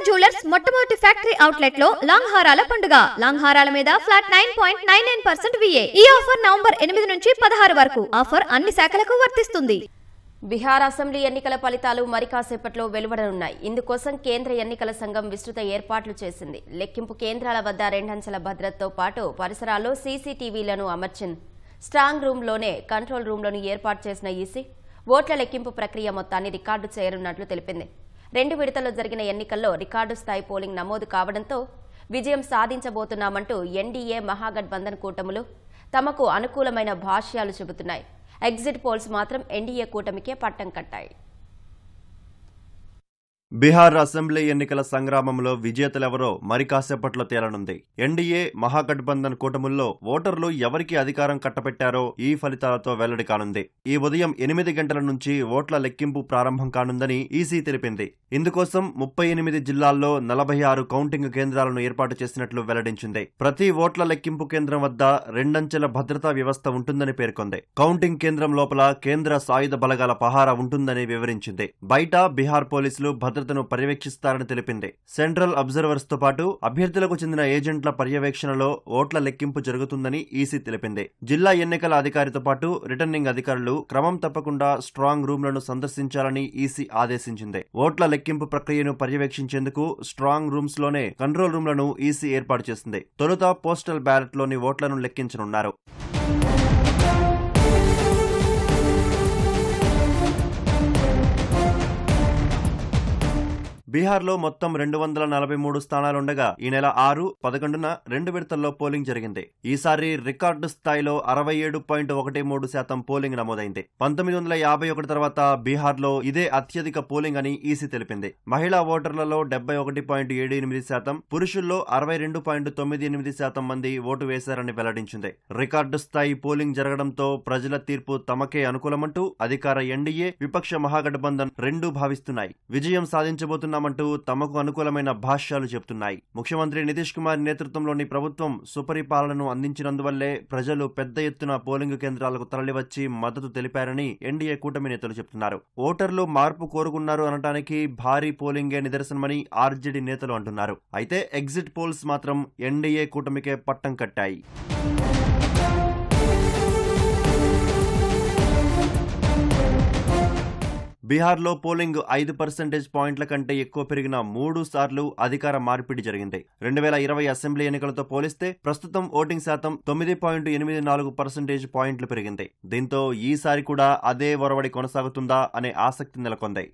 Jewellers మొట్టమొదటి factory outlet లో long హారాల పండుగ. లాంగ్ హారాల మీద ఫ్లాట్ 9.99% VA. ఈ ఆఫర్ నవంబర్ 8 నుంచి 16 వరకు. ఆఫర్ అన్ని శాఖలకు వర్తిస్తుంది. బిహార్ అసెంబ్లీ ఎన్నికల ఫలితాలు మరి కాసేపట్లో వెలువడనున్నాయి. ఇందుకోసం కేంద్ర ఎన్నికల సంఘం విస్తృత ఏర్పాట్లు చేసింది. లెక్కింపు కేంద్రాల వద్ద 2 అంచెల భద్రతతో పాటు పరిసరాల్లో సీసీటీవీలను అమర్చింది. స్ట్రాంగ్ రూమ్లోనే కంట్రోల్ రూమ్లను ఏర్పాటు చేసిన ఈసీ ఓట్ల లెక్కింపు ప్రక్రియ మొత్తాన్ని రికార్డు చేయనున్నట్లు తెలిపింది. 2 విడతల్లో జరిగిన ఎన్నికల్లో రికార్డు స్థాయి పోలింగ్ నమోదు కావడంతో విజయం సాధించబోతున్నామంటూ ఎన్డీఏ మహాగఠబంధన్ కూటములు తమకు అనుకూలమైన భాష్యాలు చెబుతున్నాయి. ఎగ్జిట్ పోల్స్ మాత్రం ఎన్డీఏ కూటమికే పట్టం కట్టాయి. బీహార్ అసెంబ్లీ ఎన్నికల సంగ్రామంలో విజేతలెవరో మరి కాసేపట్లో తేలనుంది. ఎన్డీఏ మహాగఠబంధన్ కూటముల్లో ఓటర్లు ఎవరికి అధికారం కట్టబెట్టారో ఈ ఫలితాలతో వెల్లడి కానుంది. ఈ ఉదయం 8 గంటల నుంచి ఓట్ల లెక్కింపు ప్రారంభం కానుందని ఈసీ తెలిపింది. ఇందుకోసం 38 జిల్లాల్లో 46 కౌంటింగ్ కేంద్రాలను ఏర్పాటు చేసినట్లు వెల్లడించింది. ప్రతి ఓట్ల లెక్కింపు కేంద్రం వద్ద 2 అంచెల భద్రతా వ్యవస్థ ఉంటుందని పేర్కొంది. కౌంటింగ్ కేంద్రం లోపల కేంద్ర సాయుధ బలగాల పహారా ఉంటుందని వివరించింది. బయట బీహార్ పోలీసులు భద్రతను పర్యవేక్షిస్తారని తెలిపింది. సెంట్రల్ అబ్జర్వర్స్ తో పాటు అభ్యర్థులకు చెందిన ఏజెంట్ల పర్యవేక్షణలో ఓట్ల లెక్కింపు జరుగుతుందని ఈసీ తెలిపింది. జిల్లా ఎన్నికల అధికారితో పాటు రిటర్నింగ్ అధికారులు క్రమం తప్పకుండా స్ట్రాంగ్ రూమ్లను సందర్శించాలని ఈసీ ఆదేశించింది. ఓట్ల లెక్కింపు ప్రక్రియను పర్యవేక్షించేందుకు స్ట్రాంగ్ రూమ్స్ లోనే కంట్రోల్ రూమ్లను ఈసీ ఏర్పాటు చేసింది. తొలుత పోస్టల్ బ్యాలెట్ లోని ఓట్లను లెక్కించనున్నారు. బీహార్లో మొత్తం 243 స్థానాలుండగా ఈ నెల 6, 11న 2 విడతల్లో పోలింగ్ జరిగింది. ఈసారి రికార్డు స్థాయిలో 67.13% పోలింగ్ నమోదైంది. 1951 తర్వాత బీహార్లో ఇదే అత్యధిక పోలింగ్ అని ఈసీ తెలిపింది. మహిళా ఓటర్లలో 71.78%, పురుషుల్లో 62.98% మంది ఓటు వేశారని వెల్లడించింది. రికార్డు స్థాయి పోలింగ్ జరగడంతో ప్రజల తీర్పు తమకే అనుకూలమంటూ అధికార ఎన్డీఏ, విపక్ష మహాగఠబంధన్ రెండూ భావిస్తున్నాయి. విజయం సాధించబోతున్న అంటూ తమకు అనుకూలమైన భాష్యాలు చెబుతున్నాయి. ముఖ్యమంత్రి నితీష్ కుమార్ నేతృత్వంలోని ప్రభుత్వం సుపరిపాలనను అందించినందువల్లే ప్రజలు పెద్ద ఎత్తున పోలింగ్ కేంద్రాలకు తరలివచ్చి మద్దతు తెలిపారని ఎన్డీఏ కూటమి నేతలు చెబుతున్నారు. ఓటర్లు మార్పు కోరుకున్నారు అనటానికి భారీ పోలింగే నిదర్శనమని ఆర్జేడీ నేతలు అంటున్నారు. అయితే ఎగ్జిట్ పోల్స్ మాత్రం ఎన్డీఏ కూటమికే పట్టం కట్టాయి. బీహార్లో పోలింగ్ 5% పాయింట్ల కంటే ఎక్కువ పెరిగిన 3 సార్లు అధికార మార్పిడి జరిగింది. 2020 అసెంబ్లీ ఎన్నికలతో పోలిస్తే ప్రస్తుతం ఓటింగ్ శాతం 9.84% పాయింట్లు పెరిగింది. దీంతో ఈసారి కూడా అదే ఒరవడి కొనసాగుతుందా అనే ఆసక్తి నెలకొంది.